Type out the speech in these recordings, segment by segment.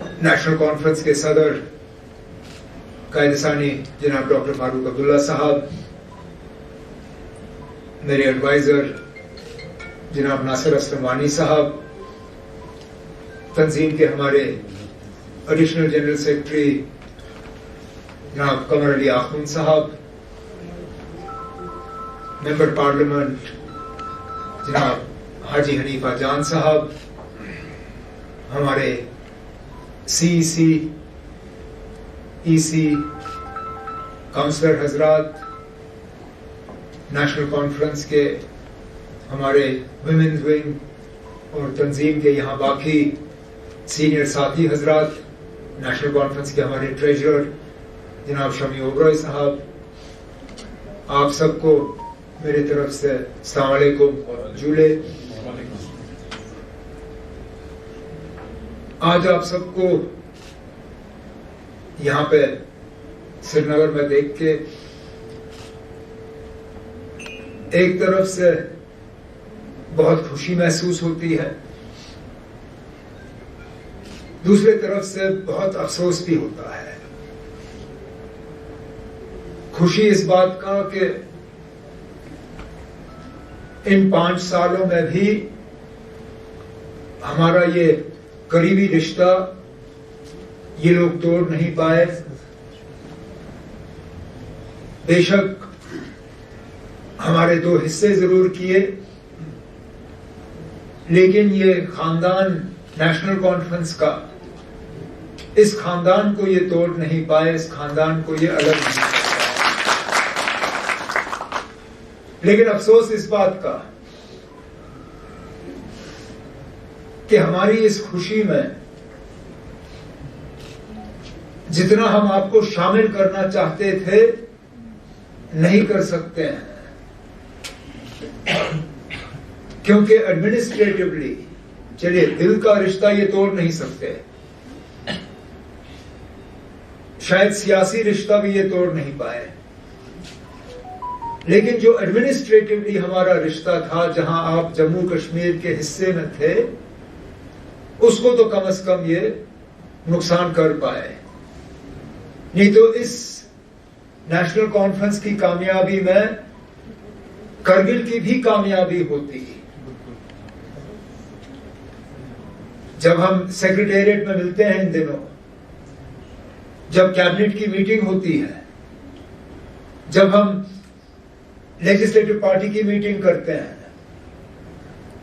National conference के सदर कायदसानी जनाब डॉक्टर फारूक अब्दुल्ला साहब, मेरे एडवाइजर जनाब नासिर असलम वानी साहब, तंजीम के हमारे एडिशनल जनरल सेक्रेटरी जनाब कमर अली आखुन साहब, मेंबर पार्लियामेंट जनाब हाजी हनीफा जान साहब, हमारे सीईसी, ईसी, काउंसलर हजरात, नेशनल कॉन्फ्रेंस के हमारे विमेन्स विंग और तंजीम के यहाँ बाकी सीनियर साथी हजरात, नेशनल कॉन्फ्रेंस के हमारे ट्रेजरर जनाब शमी ओबरॉय साहब, आप सबको मेरी तरफ से अस्सलाम वालेकुम और जूले। आज आप सबको यहाँ पे श्रीनगर में देख के एक तरफ से बहुत खुशी महसूस होती है, दूसरी तरफ से बहुत अफसोस भी होता है। खुशी इस बात का कि इन 5 सालों में भी हमारा ये करीबी रिश्ता ये लोग तोड़ नहीं पाए। बेशक हमारे 2 हिस्से जरूर किए, लेकिन ये खानदान नेशनल कॉन्फ्रेंस का, इस खानदान को ये तोड़ नहीं पाए, इस खानदान को ये अलग नहीं कर पाए। लेकिन अफसोस इस बात का कि हमारी इस खुशी में जितना हम आपको शामिल करना चाहते थे नहीं कर सकते हैं, क्योंकि एडमिनिस्ट्रेटिवली, चलिए दिल का रिश्ता ये तोड़ नहीं सकते, शायद सियासी रिश्ता भी ये तोड़ नहीं पाए, लेकिन जो एडमिनिस्ट्रेटिवली हमारा रिश्ता था, जहां आप जम्मू कश्मीर के हिस्से में थे, उसको तो कम से कम ये नुकसान कर पाए। नहीं तो इस नेशनल कॉन्फ्रेंस की कामयाबी में करगिल की भी कामयाबी होती। जब हम सेक्रेटेरिएट में मिलते हैं इन दिनों, जब कैबिनेट की मीटिंग होती है, जब हम लेजिस्लेटिव पार्टी की मीटिंग करते हैं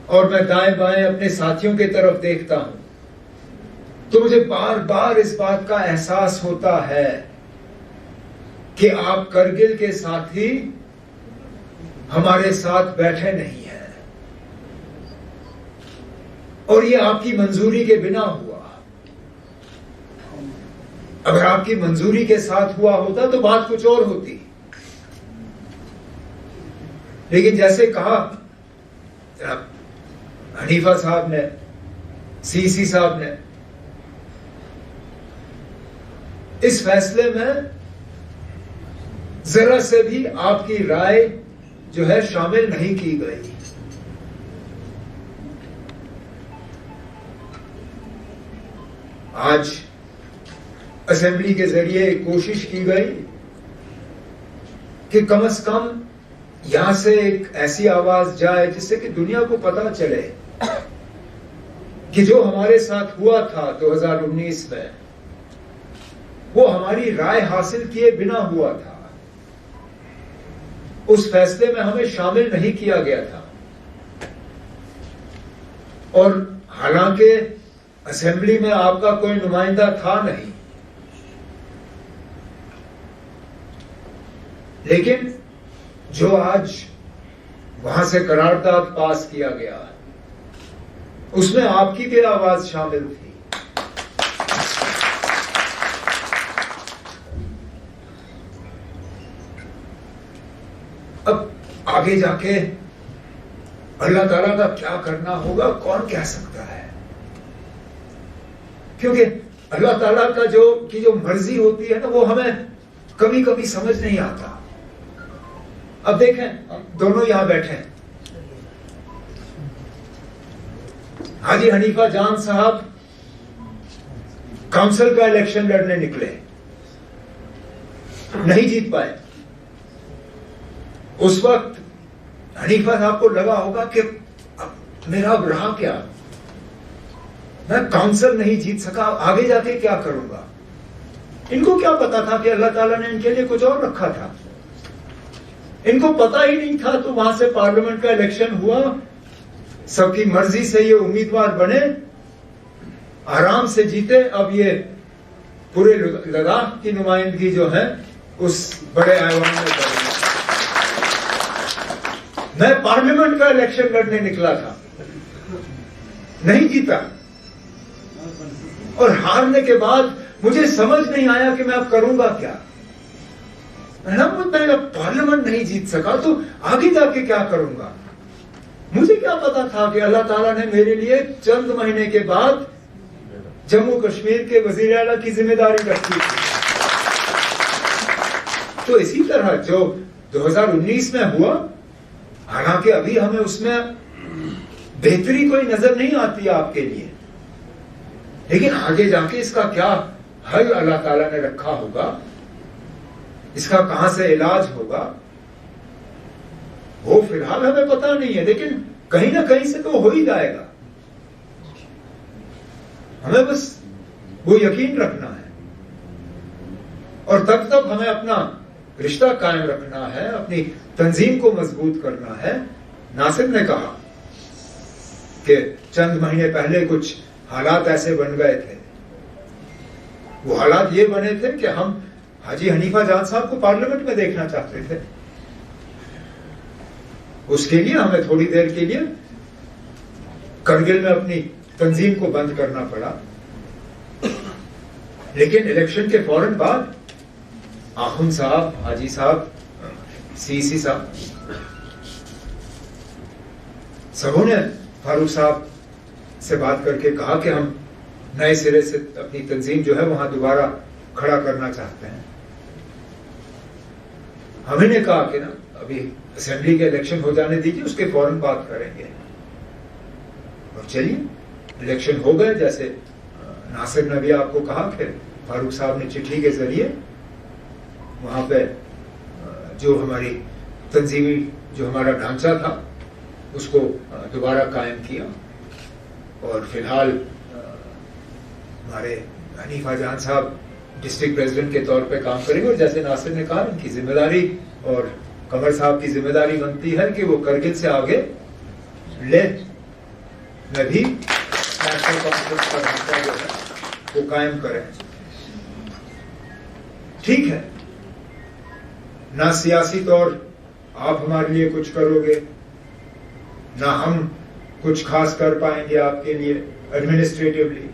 और मैं दाएं बाएं अपने साथियों की तरफ देखता हूं, तो मुझे बार बार इस बात का एहसास होता है कि आप करगिल के साथी हमारे साथ बैठे नहीं हैं, और ये आपकी मंजूरी के बिना हुआ। अगर आपकी मंजूरी के साथ हुआ होता तो बात कुछ और होती, लेकिन जैसे कहा हनीफा साहब ने, सीसी साहब ने, इस फैसले में जरा से भी आपकी राय जो है शामिल नहीं की गई। आज असेंबली के जरिए कोशिश की गई कि कम से कम यहां से एक ऐसी आवाज जाए जिससे कि दुनिया को पता चले कि जो हमारे साथ हुआ था 2019 में, वो हमारी राय हासिल किए बिना हुआ था, उस फैसले में हमें शामिल नहीं किया गया था। और हालांकि असेंबली में आपका कोई नुमाइंदा था नहीं, लेकिन जो आज वहां से करारदाद पास किया गया, उसमें आपकी भी आवाज शामिल थी। अब आगे जाके अल्लाह ताला का क्या करना होगा कौन कह सकता है, क्योंकि अल्लाह ताला का जो मर्जी होती है ना, वो हमें कभी कभी समझ नहीं आता। अब देखें, दोनों यहां बैठे हैं, हाजी हनीफा जान साहब काउंसिल का इलेक्शन लड़ने निकले, नहीं जीत पाए। उस वक्त हनीफा साहब को लगा होगा कि मेरा अब रहा क्या, मैं काउंसिल नहीं जीत सका, आगे जाके क्या करूंगा। इनको क्या पता था कि अल्लाह ताला ने इनके लिए कुछ और रखा था। इनको पता ही नहीं था। तो वहां से पार्लियामेंट का इलेक्शन हुआ, सबकी मर्जी से ये उम्मीदवार बने, आराम से जीते। अब ये पूरे लद्दाख की नुमाइंदगी जो है उस बड़े ऐवान में करेंगे। मैं पार्लियामेंट का इलेक्शन लड़ने निकला था, नहीं जीता, और हारने के बाद मुझे समझ नहीं आया कि मैं अब करूंगा क्या। मैं पार्लियामेंट नहीं जीत सका तो आगे जाके क्या करूंगा। मुझे क्या पता था कि अल्लाह ताला ने मेरे लिए चंद महीने के बाद जम्मू कश्मीर के वजीर आला की जिम्मेदारी रखी थी। तो इसी तरह जो 2019 में हुआ, हालांकि अभी हमें उसमें बेहतरी कोई नजर नहीं आती आपके लिए, लेकिन आगे जाके इसका क्या हल अल्लाह ताला ने रखा होगा, इसका कहां से इलाज होगा, वो फिलहाल हमें पता नहीं है, लेकिन कहीं ना कहीं से तो हो ही जाएगा। हमें बस वो यकीन रखना है, और तब तक हमें अपना रिश्ता कायम रखना है, अपनी तंजीम को मजबूत करना है। नासिर ने कहा कि चंद महीने पहले कुछ हालात ऐसे बन गए थे। वो हालात ये बने थे कि हम हाजी हनीफा जान साहब को पार्लियामेंट में देखना चाहते थे। उसके लिए हमें थोड़ी देर के लिए करगिल में अपनी तंजीम को बंद करना पड़ा, लेकिन इलेक्शन के फौरन बाद आखुन साहब, हाजी साहब, सीसी साहब, सबों ने फारूक साहब से बात करके कहा कि हम नए सिरे से अपनी तंजीम जो है वहां दोबारा खड़ा करना चाहते हैं। हमने कहा कि ना अभी असेंबली के इलेक्शन हो जाने दीजिए, उसके फौरन बात करेंगे। और चलिए इलेक्शन हो गए। जैसे नासिर ने भी आपको कहा कि फारूक साहब ने चिट्ठी के जरिए वहां पे जो हमारी तंजीमी जो हमारा ढांचा था उसको दोबारा कायम किया, और फिलहाल हमारे हनीफा जान साहब डिस्ट्रिक्ट प्रेसिडेंट के तौर पे काम करेंगे। और जैसे नासिर ने कहा, इनकी जिम्मेदारी और कमर साहब की जिम्मेदारी बनती है कि वो करगिल से आगे ले में भी नेशनल कॉन्फ्रेंस का ढांचा जो है वो कायम करें। ठीक है, ना सियासी तौर आप हमारे लिए कुछ करोगे, ना हम कुछ खास कर पाएंगे आपके लिए एडमिनिस्ट्रेटिवली,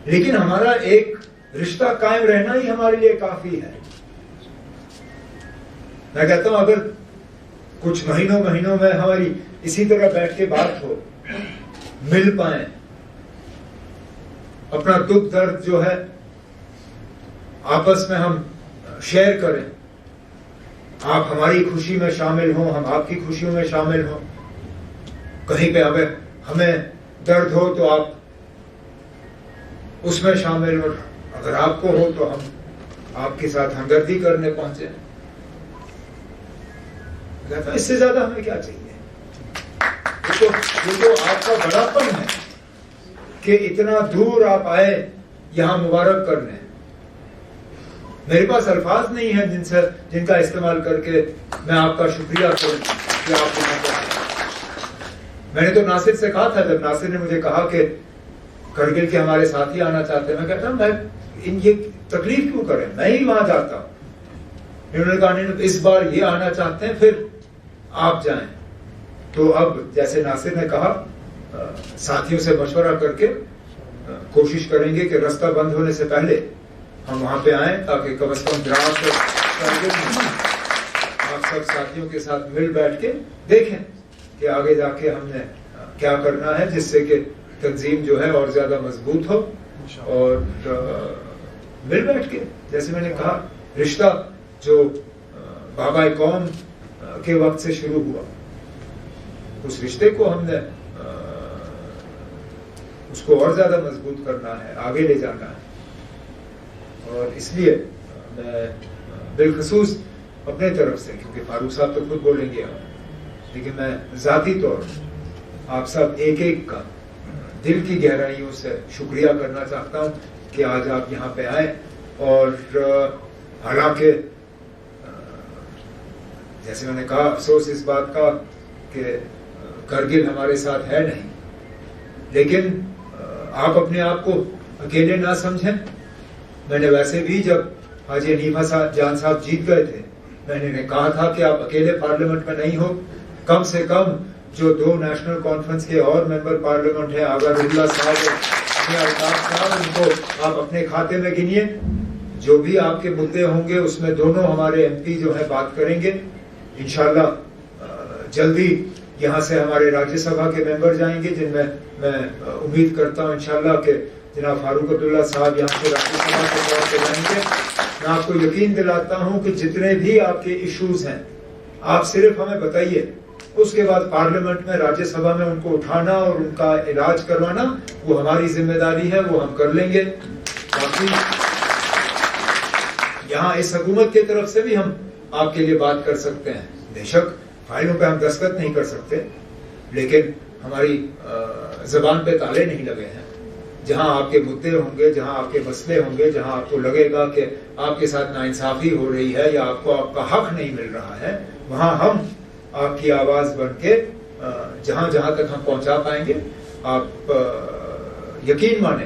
लेकिन हमारा एक रिश्ता कायम रहना ही हमारे लिए काफी है। मैं कहता हूं अगर कुछ महीनों में हमारी इसी तरह बैठ के बात हो, मिल पाए, अपना दुख दर्द जो है आपस में हम शेयर करें, आप हमारी खुशी में शामिल हो, हम आपकी खुशियों में शामिल हो, कहीं पे हमें दर्द हो तो आप उसमें शामिल हो, अगर आपको हो तो हम आपके साथ हमदर्दी करने पहुंचे। तो इससे ज्यादा हमें क्या चाहिए। ये तो आपका बड़ापन है कि इतना दूर आप आए यहां मुबारक करने। मेरे पास अल्फाज नहीं है जिनका इस्तेमाल करके मैं आपका शुक्रिया करूं कि आप यहाँ पर आए। मैंने तो नासिर से कहा था, जब नासिर ने मुझे कहा कि करगिल के हमारे साथी आना चाहते हैं, मैं कहता हूं मैं ये तकलीफ क्यों करें, मैं ही वहां जाता हूं। इन्होंने कहा इस बार ये आना चाहते हैं, फिर आप जाएं। तो अब जैसे नासिर ने कहा, साथियों से मशवरा करके कोशिश करेंगे कि रास्ता बंद होने से पहले हम वहां पे आए, ताकि कम से कम द्रास आप सब साथियों के साथ मिल बैठ के देखें कि आगे जाके हमने क्या करना है, जिससे कि तंजीम जो है और ज्यादा मजबूत हो। और मिल बैठ के, जैसे मैंने कहा, रिश्ता जो बाबा कौम के वक्त से शुरू हुआ, उस रिश्ते को हमने उसको और ज्यादा मजबूत करना है, आगे ले जाना है। और इसलिए मैं बिलखसूस अपने तरफ से, क्योंकि फारूक साहब तो खुद बोलेंगे अब, लेकिन मैं ज़ाती तौर आप सब एक एक का दिल की गहराइयों से शुक्रिया करना चाहता हूँ कि आज आप यहाँ पे आए। और हालांकि जैसे मैंने कहा, अफसोस इस बात का कि करगिल हमारे साथ है नहीं, लेकिन आप अपने आप को अकेले ना समझें। मैंने वैसे भी जब हाजी हनीफा जान साहब जीत गए थे, मैंने इन्हें कहा था कि आप अकेले पार्लियामेंट में नहीं हो, कम से कम जो 2 नेशनल कॉन्फ्रेंस के और मेंबर पार्लियामेंट हैं, आगा रुल्ला साहब और अल्ताफ साहब, उनको आप अपने खाते में गिनिए। जो भी आपके मुद्दे होंगे उसमें दोनों हमारे एमपी जो है बात करेंगे। इंशाल्लाह जल्दी यहाँ से हमारे राज्यसभा के मेंबर जाएंगे, जिनमें मैं उम्मीद करता हूँ इंशाल्लाह कि जनाब फारूक अब्दुल्ला साहब यहाँ से राज्यसभा के तौर पर जाएंगे। मैं आपको यकीन दिलाता हूँ कि जितने भी आपके इश्यूज हैं, आप सिर्फ हमें बताइए, उसके बाद पार्लियामेंट में, राज्यसभा में उनको उठाना और उनका इलाज करवाना वो हमारी जिम्मेदारी है, वो हम कर लेंगे। बाकी यहाँ इस हुकूमत की तरफ से भी हम आपके लिए बात कर सकते हैं। बेशक फाइलों पे हम दस्तखत नहीं कर सकते, लेकिन हमारी जबान पे ताले नहीं लगे हैं। जहां आपके मुद्दे होंगे, जहां आपके मसले होंगे, जहां आपको लगेगा कि आपके साथ नाइंसाफी हो रही है या आपको आपका हक नहीं मिल रहा है, वहां हम आपकी आवाज बन के जहां जहां तक हम पहुंचा पाएंगे, आप यकीन माने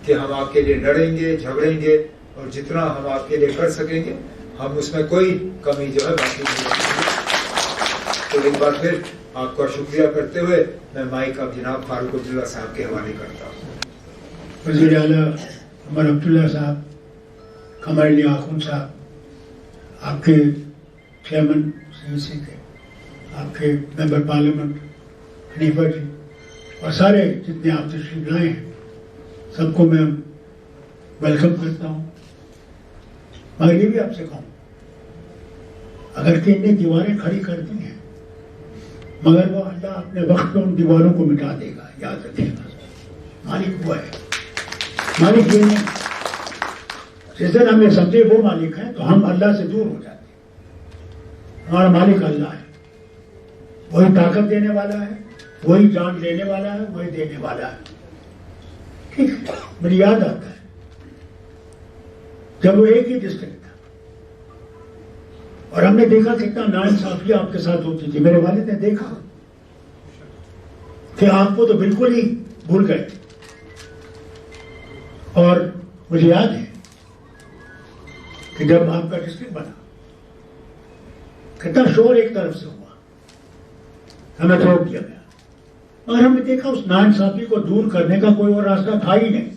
कि हम आपके लिए लड़ेंगे, झगड़ेंगे, और जितना हम आपके लिए कर सकेंगे हम उसमें कोई कमी जो है बाकी नहीं रखेंगे। तो एक बार फिर आपका शुक्रिया करते हुए मैं माइक अब जनाब फारूक अब्दुल्ला साहब के हवाले करता हूँ। वज़ीर आला उमर अब्दुल्ला साहब, कमर आखून साहब, आपके चेयरमैन सीईसी के, आपके मेंबर पार्लियामेंट हनीफा जी, और सारे जितने आप तशरीफ लाए हैं, सबको मैं वेलकम करता हूँ। मगर ये भी आपसे कहूँ, अगर कि इनने दीवारें खड़ी कर दी हैं, मगर वो अल्लाह अपने वक्त में उन दीवारों को मिटा देगा, याद रखिएगा। मालिक हुआ है, मालिक ये नहीं। जिस दिन हमें समझे वो मालिक है तो हम अल्लाह से दूर हो जाते हैं। हमारा मालिक अल्लाह है, वही ताकत देने वाला है, वही जान लेने वाला है, वही देने वाला है। ठीक है, मुझे याद आता है जब वो एक ही डिस्ट्रिक्ट था और हमने देखा कितना नाइंसाफी आपके साथ होती थी। मेरे वालिद ने देखा कि आपको तो बिल्कुल ही भूल गए। और मुझे याद है कि जब आपका डिस्ट्रिक्ट बना, कितना शोर एक तरफ से हुआ, हमें रोक दिया गया, और हमने देखा उस नाइंसाफी को दूर करने का कोई और रास्ता था ही नहीं।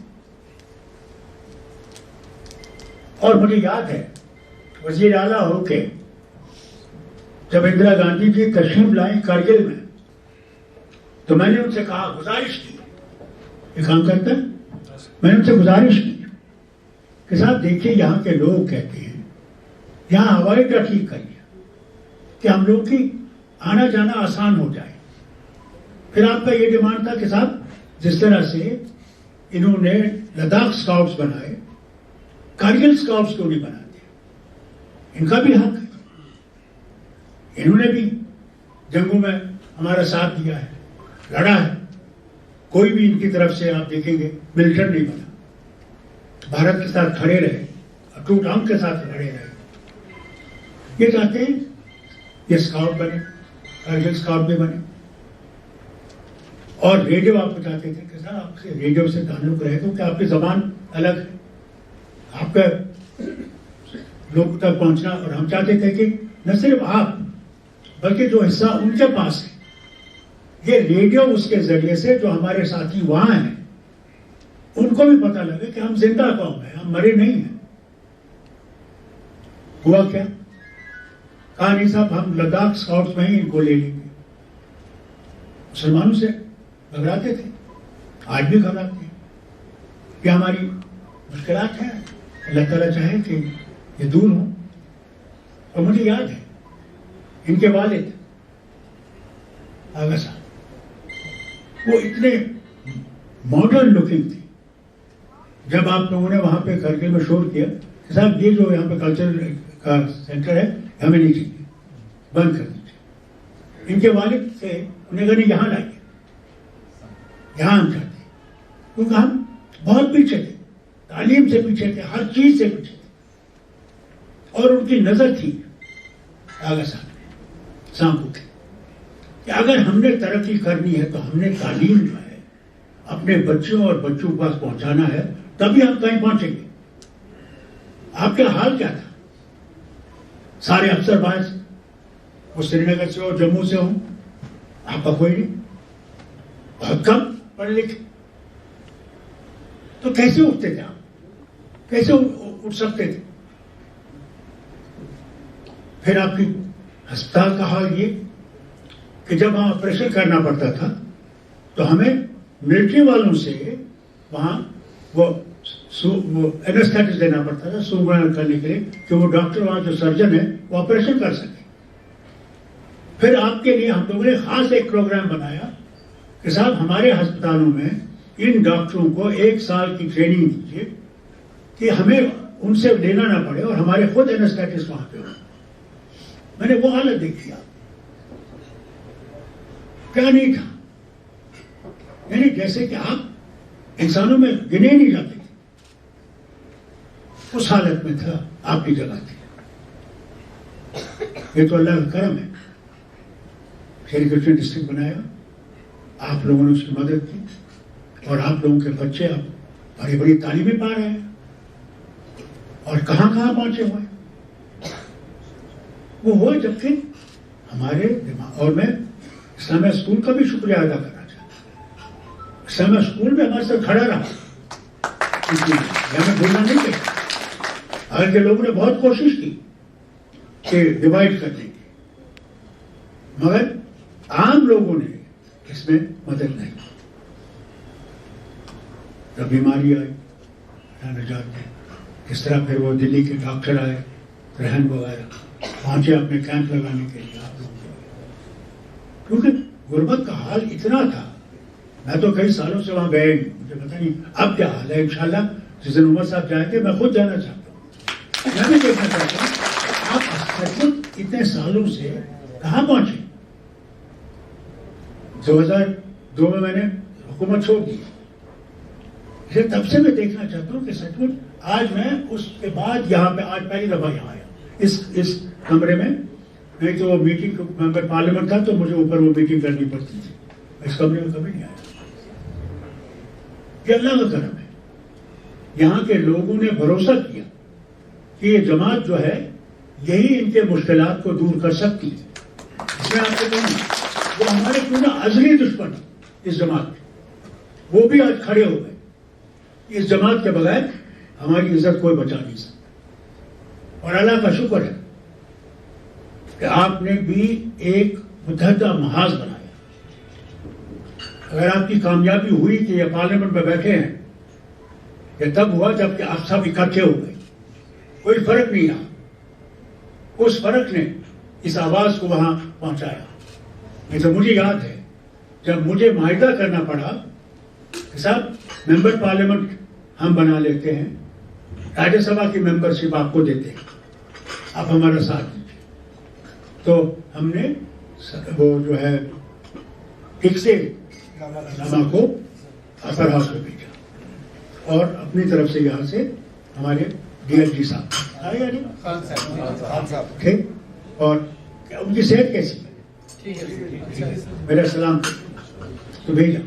और मुझे याद है वजीर आला होके जब इंदिरा गांधी जी तशरीफ लाई कारगिल में, तो मैंने उनसे कहा, गुजारिश की, ये काम करता है, मैंने उनसे गुजारिश की कि साहब देखिए, यहाँ के लोग कहते हैं यहाँ हवाई अड्डा ठीक करिए कि हम लोग की आना जाना आसान हो जाए। फिर आपका ये डिमांड था कि साहब जिस तरह से इन्होंने लद्दाख स्काउट्स बनाए, कारगिल स्काउट्स क्यों नहीं बनाते? इनका भी हक है, इन्होंने भी जंगों में हमारा साथ दिया है, लड़ा है। कोई भी इनकी तरफ से आप देखेंगे मिलिटेंट नहीं बना, भारत के साथ खड़े रहे, अटूट अंग के साथ खड़े रहे। ये चाहते हैं ये स्काउट बने, कारगिल स्काउट भी बने। और रेडियो आपको चाहते थे कि सर आपसे रेडियो से ताल्लुक रहे, क्योंकि आपकी जबान अलग है, आपका लोगों तक पहुंचना। और हम चाहते थे कि न सिर्फ आप बल्कि जो हिस्सा उनके पास है, ये रेडियो उसके जरिए से जो हमारे साथी वहां हैं उनको भी पता लगे कि हम जिंदा कौम है, हम मरे नहीं हैं। हुआ क्या? कहा नहीं साहब हम लद्दाख स्काउट्स में ही इनको ले लेंगे। मुसलमानों से घबराते थे, आज भी घबराते हैं। ये हमारी मुश्किलात हैं, अल्लाह ताला चाहे कि ये दूर हो। और मुझे याद है इनके वालिद आगा साहब, वो इतने मॉडर्न लुकिंग थे, जब आप लोगों ने वहां पे करगिल में शोर किया कि साहब ये जो यहाँ पे कल्चर का सेंटर है हमें नहीं चाहिए, बंद कर दीजिए, इनके वालिद से उन्हें कहा नहीं यहाँ लाइए, यहाँ हम चाहते हैं, क्योंकि हम बहुत पीछे थे, तालीम से पीछे थे, हर चीज से पीछे थे। और उनकी नजर थी आगा साहब सांपू की कि अगर हमने तरक्की करनी है तो हमने तालीम जो है अपने बच्चों और बच्चों के पास पहुंचाना है, तभी हम कहीं पहुंचेंगे। आपका हाल क्या था? सारे अफसरबाज वो श्रीनगर से हो, जम्मू से हो, आपका कोई नहीं, बहुत कम पढ़े लिखे, तो कैसे उठते थे आप? कैसे उठ सकते थे? फिर आपकी अस्पताल का हाल ये कि जब वहां ऑपरेशन करना पड़ता था तो हमें मिलिट्री वालों से वहां वो एनेस्थेटिक देना पड़ता था सुगम करने के लिए कि वो डॉक्टर वहां जो सर्जन है वो ऑपरेशन कर सके। फिर आपके लिए हम लोगों ने खास एक प्रोग्राम बनाया कि साहब हमारे अस्पतालों में इन डॉक्टरों को 1 साल की ट्रेनिंग दीजिए कि हमें उनसे लेना ना पड़े और हमारे खुद एनेस्थेटिस्ट वहां पे हो। मैंने वो हालत देखी, आप क्या नहीं था, यानी जैसे कि आप इंसानों में गिने नहीं जाते थे, उस हालत में था आपकी जगह थी। ये तो अल्लाह का करम है, श्री कृष्ण डिस्ट्रिक्ट बनाया, आप लोगों ने उसकी मदद की और आप लोगों के बच्चे अब बड़ी बड़ी तालीमें पा रहे हैं और कहां कहां पहुंचे हुए वो हो। जबकि हमारे दिमाग, और मैं इस्लामिया स्कूल का भी शुक्रिया अदा करना चाहता हूं, इस्लामिया स्कूल में हमारे साथ खड़ा रहा, हमें भूलना नहीं चाहिए। अगर के लोगों ने बहुत कोशिश की कि डिवाइड करने की, मगर आम लोगों ने इसमें मदद नहीं। जब बीमारी आई न जाते किस तरह, फिर वो दिल्ली के डॉक्टर आए, रहन वगैरह पहुंचे अपने कैंप लगाने के लिए आप लोगों को, क्योंकि गुर्बत का हाल इतना था। मैं तो कई सालों से वहां गए नहीं, मुझे पता नहीं अब क्या हाल है। इंशाल्लाह जिस दिन उमर साहब जाएंगे मैं खुद जाना चाहता हूँ, मैं भी देखना चाहता हूँ आप सचमुच इतने सालों से कहां पहुंचे। 2002 में मैंने हुकूमत छोड़ दी, इसे तब से मैं देखना चाहता हूँ कि सचमुच आज मैं उसके बाद यहाँ पे आज पहली दफा यहाँ आया इस कमरे में। नहीं तो वो मीटिंग मेंबर पार्लियामेंट था तो मुझे ऊपर वो मीटिंग करनी पड़ती थी, इस कमरे में कभी नहीं आया। ये अल्लाह का करम है, यहाँ के लोगों ने भरोसा किया कि ये जमात जो है यही इनके मुश्किलात को दूर कर सकती है। इसमें आपको कहूँ वो हमारे पूरा अजली दुश्मन इस जमात के, वो भी आज खड़े हो गए। इस जमात के बगैर हमारी इज्जत कोई बचा नहीं सकता। और अल्लाह का शुक्र है कि आपने भी एक मुतहदा महाज बनाया। अगर आपकी कामयाबी हुई कि ये पार्लियामेंट में बैठे हैं, ये तब हुआ जबकि आप सब इकट्ठे हो गए, कोई फर्क नहीं रहा। उस फर्क ने इस आवाज को वहां पहुंचाया। नहीं तो मुझे याद है जब मुझे माहिदा करना पड़ा कि साहब मेंबर पार्लियामेंट हम बना लेते हैं, राज्यसभा की मेंबरशिप आपको देते हैं, आप हमारा साथ दीजिए, तो हमने वो जो है ठीक से लामा को अपर हाउस में भेजा और अपनी तरफ से यहाँ से हमारे डीएलजी साहब आए या नहीं थे, और उनकी सेहत कैसी है मेरा सलाम तो भेजा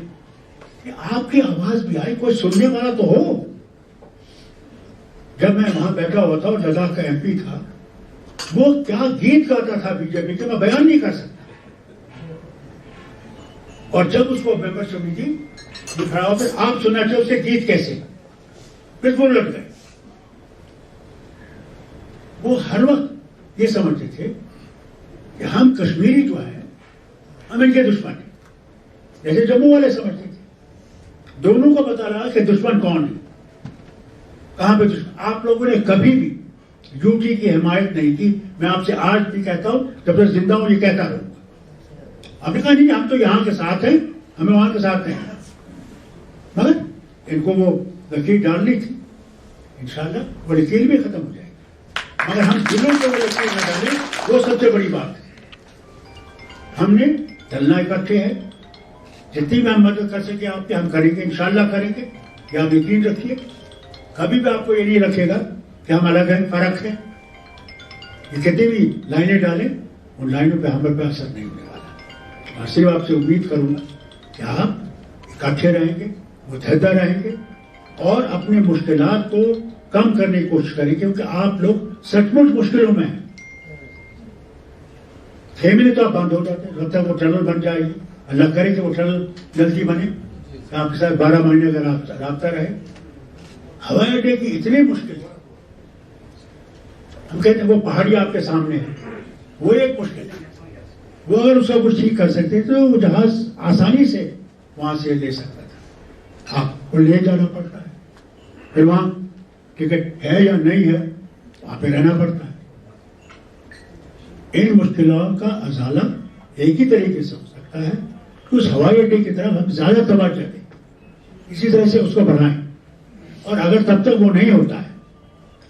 कि आपकी आवाज भी आई, कोई सुनने वाला तो हो। जब मैं वहां बैठा हुआ था और लद्दाख का एमपी था, वो क्या गीत गाता था बीजेपी के, मैं बयान नहीं कर सकता। और जब उसको मेंबरशिप मिली दिखा फिर आप सुनना चाहिए उसे गीत कैसे, फिर वो लड़ गए। वो हर वक्त ये समझते थे कि हम कश्मीरी जो है हम इनके दुश्मन हैं, जैसे जम्मू वाले समझते थे। दोनों को पता रहा कि दुश्मन कौन है, कहां पे दुश्मन। आप लोगों ने कभी भी यूटी की हिमायत नहीं की। मैं आपसे आज भी कहता हूं, जब तक जिंदा हूं ये कहता रहूंगा। आपने कहा नहीं हम तो यहां के साथ हैं, हमें वहां के साथ नहीं, मगर इनको वो लकीर डालनी थी, इंशाल्लाह वो लकीर भी खत्म हो जाएगी। मगर हम दिलों को वो लकीर न डालें, वो सबसे बड़ी बात है। हमने चलना इकट्ठे है, जितनी भी हम मदद कर सके आपके हम करेंगे, इंशाल्लाह करेंगे। ये आप यकीन रखिए, कभी भी आपको ये नहीं रखेगा कि हम अलग हैं, फर्क है। ये कितनी भी लाइनें डालें, उन लाइनों पे हम पे असर नहीं होने वाला। और सिर्फ आपसे उम्मीद करूंगा कि आप इकट्ठे रहेंगे, मुतहदा रहेंगे और अपने मुश्किलात को कम करने की कोशिश करें, क्योंकि आप लोग सचमुच मुश्किलों में हैं। फैमिली तो आप बंद हो जाते हैं, जब तक वो टनल बन जाएगी, अल्लाह करे कि वो टनल जल्दी बने, आपके साथ 12 महीने का राब्ता रहे। हवाई अड्डे की इतनी मुश्किल है, हम कहते हैं वो पहाड़ी आपके सामने है, वो एक मुश्किल है। वो अगर उसका कुछ ठीक कर सकते तो वो जहाज आसानी से वहां से ले सकता था। आपको ले जाना पड़ता है, फिर वहां टिकट है या नहीं है, वहां पे रहना पड़ता है। इन मुश्किलों का अजाला एक ही तरीके से हो सकता है कि उस हवाई अड्डे की तरफ हम ज्यादा तवज्जो दें, इसी तरह से उसको बढ़ाएं। और अगर तब तक वो नहीं होता है,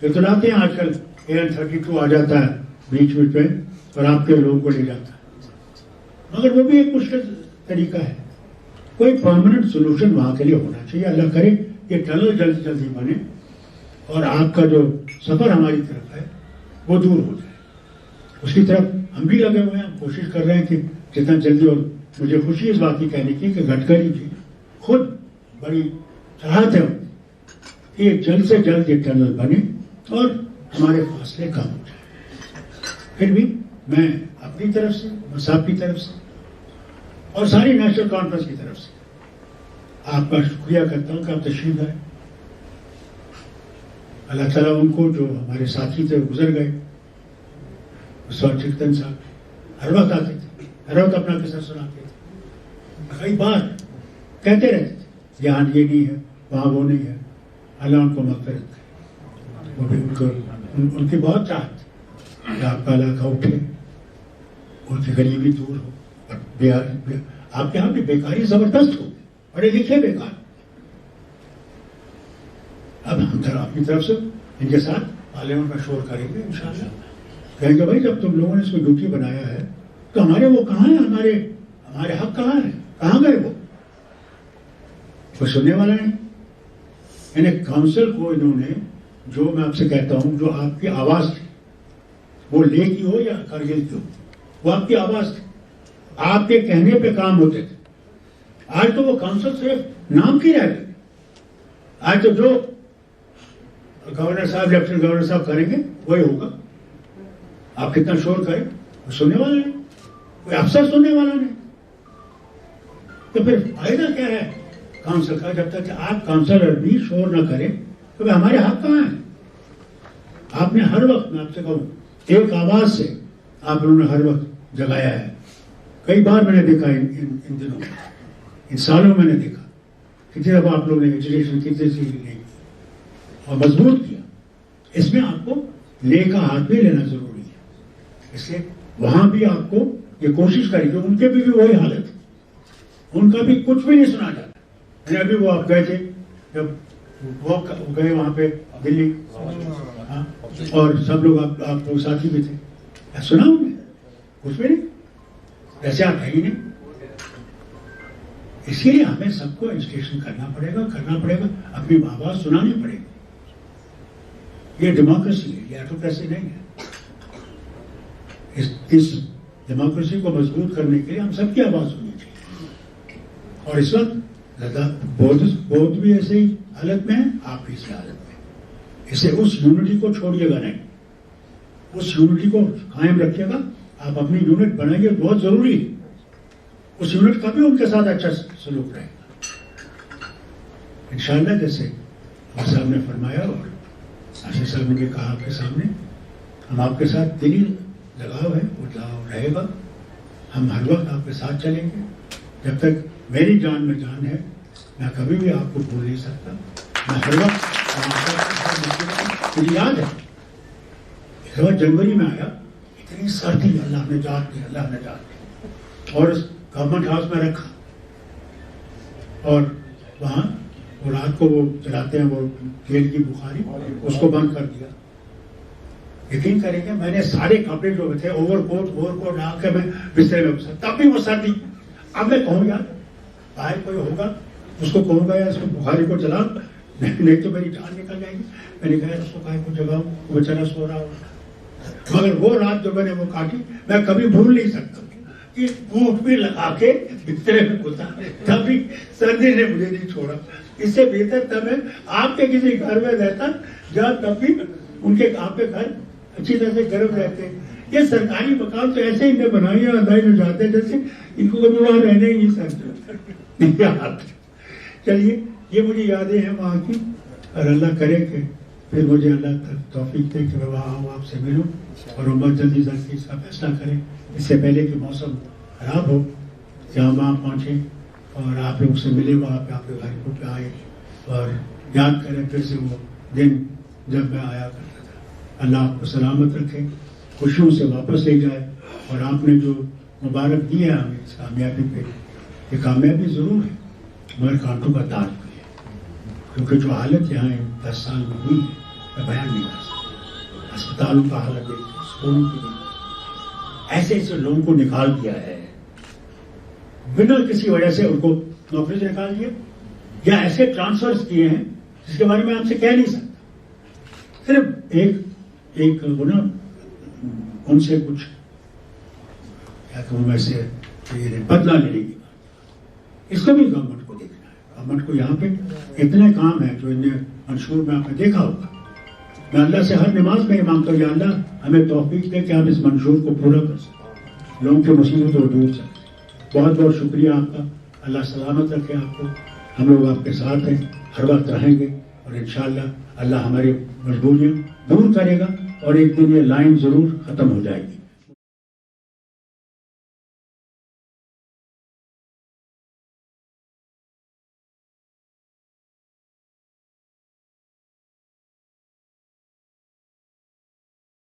इतलाते हैं आजकल AN-32 आ जाता है बीच बीच में और आपके लोगों को ले जाता है, मगर वो भी एक मुश्किल तरीका है। कोई परमानेंट सोल्यूशन वहां के लिए होना चाहिए। अल्लाह करे ये टनल जल्दी जल्दी बने और आपका जो सफर हमारी तरफ है वो दूर हो जाए। उसकी तरफ हम भी लगे हुए हैं, हम कोशिश कर रहे हैं कि जितना जल्दी। और मुझे खुशी इस बात की कहने की कि गडकरी जी खुद बड़ी चाहते हो कि ये जल्द से जल्द ये टनल बने और हमारे फासले कम हो जाए। फिर भी मैं अपनी तरफ से, मसाब की तरफ से और सारी नेशनल कॉन्फ्रेंस की तरफ से आपका शुक्रिया करता हूं कि आप तशरीफ आए। अल्लाह ताला उनको, जो हमारे साथी थे गुजर गए, चिकतन साहब हर वक्त आते थे, हर वक्त अपना किस्सा सुनाते थे, कई बार कहते रहते थे यहाँ ये नहीं है, वहाँ वो नहीं है। अल्लाह उनको मग़फ़िरत करे। वो भी उनकी बहुत चाहत थी कि आपका इलाका उठे, उनकी गरीबी दूर हो। आपके यहाँ भी बेकारी जबरदस्त हो, पढ़े लिखे बेकार। अब हम अपनी तरफ से इनके साथ पार्लियामेंट में शोर करेंगे इंशाल्लाह। कहेंगे भाई जब तुम लोगों ने इसको ड्यूटी बनाया है तो हमारे वो कहाँ है, हमारे हक कहाँ है, कहाँ गए वो? कोई सुनने वाला नहीं। यानी काउंसिल को इन्होंने, जो मैं आपसे कहता हूं, जो आपकी आवाज थी, वो ले की हो या करगिल की हो, वो आपकी आवाज थी, आपके कहने पे काम होते थे। आज तो वो काउंसिल सिर्फ नाम की रह गई। आज तो जो गवर्नर साहब, लेफ्टिनेंट गवर्नर साहब करेंगे वही होगा। आप कितना शोर करें, वो सुनने वाला नहीं, कोई अफसर सुनने वाला नहीं। तो फिर फायदा क्या है काउंसिल का? जब तक आप काउंसिलर भी शोर न करें तो हमारे हाथ कहाँ है? आपने हर वक्त, मैं आपसे कहूं, एक आवाज से आप लोगों ने हर वक्त जगाया है। कई बार मैंने देखा इन दिनों, इन सालों मैंने देखा कि जब आप लोगों ने एजुकेशन कितने सीधी नहीं और मजबूत किया। इसमें आपको ले का हाथ भी लेना जरूरी है। इसलिए वहां भी आपको ये कोशिश करेंगे। उनके भी वही हालत है, उनका भी कुछ भी नहीं सुना जाता। अभी वो आप गए थे, जब वो गए वहां पे दिल्ली, हाँ, और सब लोग आप लोग साथी भी थे, सुना उन्हें कुछ भी नहीं, ऐसे आप है ही नहीं। इसीलिए हमें सबको एजुकेशन करना पड़ेगा, अपनी आवाज सुनानी पड़ेगी। ये डेमोक्रेसी है, ये ऑटोक्रेसी नहीं है। इस डेमोक्रेसी को मजबूत करने के लिए हम सबकी आवाज सुननी चाहिए। और इस वक्त बौद्ध भी ऐसे ही हालत में है, आप भी इसी हालत में। इसे उस यूनिटी को छोड़िएगा नहीं, उस यूनिटी को कायम रखिएगा। आप अपनी यूनिट बनाइए, बहुत जरूरी है। उस यूनिट का भी उनके साथ अच्छा सलूक रहेगा इंशाअल्लाह। जैसे साहब ने फरमाया और आशीष साहब ने कहा आपके सामने, हम आपके साथ दिली लगाव है, वो लगाव रहेगा। हम हर वक्त आपके साथ चलेंगे। जब तक मेरी जान में जान है, मैं कभी भी आपको भूल नहीं सकता। मैं हर वक्त मुझे याद है, इस बार जनवरी में आया, इतनी सर्दी, अल्लाह ने जात दी, और गवर्नमेंट हाउस में रखा और वहां वो रात को वो चलाते हैं वो तेल की बुखारी, उसको बंद कर दिया। यकीन करेंगे मैंने सारे कपड़े जो थे ओवरकोट डाल के मैं बिस्तर में घुसा, तब भी वो सर्दी। अब मैं कहूँ यार बाहर कोई होगा उसको कहूँगा यार इसको बुखारी को चला, नहीं तो मेरी जान निकल जाएगी। मैंने कहा उसको कहा को जगाऊं, वो बेचारा सो रहा होगा। मगर वो रात जो मैंने वो काटी मैं कभी भूल नहीं सकता कि बूट भी लगा के बिस्तर में घुसा, तभी सर्दी ने मुझे नहीं छोड़ा। इससे बेहतर तब मैं आपके किसी घर में रहता जहाँ तब भी उनके आपके घर अच्छी तरह से गर्म रहते। ये सरकारी मकान तो ऐसे ही बनाई है अंदाज में जाते जैसे इनको कभी वहां रहने ही नहीं सकते। चलिए ये मुझे यादें हैं वहाँ की, और अल्लाह करे कि फिर मुझे अल्लाह तक तौफीक दे कि मैं वहाँ आऊँ, आपसे मिलूँ और उम्मत जल्दी जल्दी इसका फैसला करें, इससे पहले कि मौसम खराब हो, जहाँ वहाँ पहुँचे और आप लोग से मिले, वहाँ पे आपके घर पे आए और याद करें फिर से वो दिन जब मैं आया करता था। अल्लाह आपको सलामत रखे, खुशियों से वापस ले जाए, और आपने जो मुबारक दी है हमें इस कामयाबी पे, ये कामयाबी ज़रूर है मगर कांटों का ताज भी है, क्योंकि जो हालत यहाँ 10 साल में हुई है मैं बयान नहीं कर सकता। अस्पतालों का हालत देखिए, स्कूलों की देखिए, ऐसे ऐसे लोगों को निकाल दिया है बिना किसी वजह से, उनको नौकरी से निकाल दिया या ऐसे ट्रांसफर्स किए हैं जिसके बारे में आपसे कह नहीं सकता। सिर्फ एक वो ना उनसे कुछ क्या कहूँ वैसे बदला लेने की बात, इसको भी गवर्नमेंट को देखना है। गवर्नमेंट को यहाँ पे इतने काम है जो इन्हें मंशूर में आपने देखा होगा। मैं अल्लाह से हर नमाज में ये मांगता हूँ, या अल्लाह हमें तौफीक दे कि हम इस मंशूर को पूरा कर सकें, लोगों की मुसीबतों को दूर सकें। बहुत बहुत शुक्रिया आपका, अल्लाह सलामत रखे आपको। हम लोग आपके साथ हैं, हर वक्त रहेंगे, और इंशाअल्लाह अल्लाह हमारी मजबूरियाँ दूर करेगा और एक दिन ये लाइन जरूर खत्म हो जाएगी।